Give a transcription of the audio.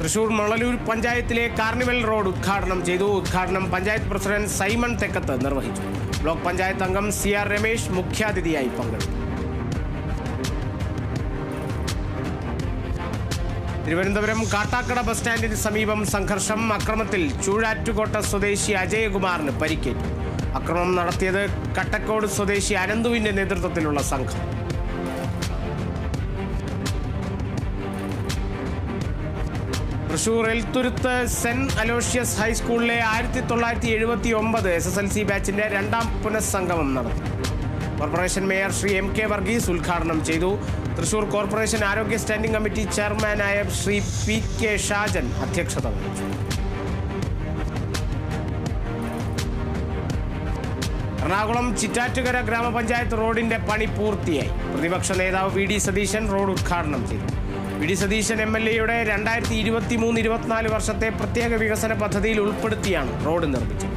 തൃശൂർ മണലൂർ പഞ്ചായത്തിലെ carnival road ഉദ്ഘാടനം ചെയ്തു. ഉദ്ഘാടനം പഞ്ചായത്ത് പ്രസിഡന്റ് സൈമൺ തെക്കത്ത് നിർവഹിച്ചു. ബ്ലോക്ക് പഞ്ചായത്ത് അംഗം CR രമേശ് മുഖ്യാതിഥിയായി പങ്കെടുത്തു. തിരുവനന്തപുരം കാട്ടാക്കട ബസ് സ്റ്റാൻഡിന് സമീപം സംഘർഷം. അക്രമത്തിൽ ചൂഴാറ്റുകോട്ട സ്വദേശി അജയകുമാറിന് പരിക്കേറ്റു. അക്രമം നടത്തിയത് കട്ടക്കോട് സ്വദേശി അനന്തുവിന്റെ നേതൃത്വത്തിലുള്ള സംഘം. തൃശൂർ എൽത്തുരുത്ത് സെന്റ് അലോഷ്യസ് ഹൈസ്കൂളിലെ 1979 SSLC ബാച്ചിന്റെ രണ്ടാം പുനഃസംഗമം നടന്നു. Corporation mayor Shri MK Varghese ഉദ്ഘാടനം ചെയ്തു. തൃശൂർ കോർപ്പറേഷൻ ആരോഗ്യ സ്റ്റാൻഡിംഗ് കമ്മിറ്റി ചെയർമാനായ ശ്രീ PK ഷാജൻ അധ്യക്ഷത വഹിച്ചു. എറണാകുളം ചിറ്റാറ്റുകര ഗ്രാമപഞ്ചായത്ത് റോഡിന്റെ പണി പൂർത്തിയായി. പ്രതിപക്ഷ നേതാവ് VD സതീശൻ റോഡ് ഉദ്ഘാടനം ചെയ്തു. VD സതീശൻ MLA യുടെ 2023-24 വർഷത്തെ പ്രത്യേക വികസന പദ്ധതിയിൽ ഉൾപ്പെടുത്തിയാണ് റോഡ് നിർമ്മിച്ചത്.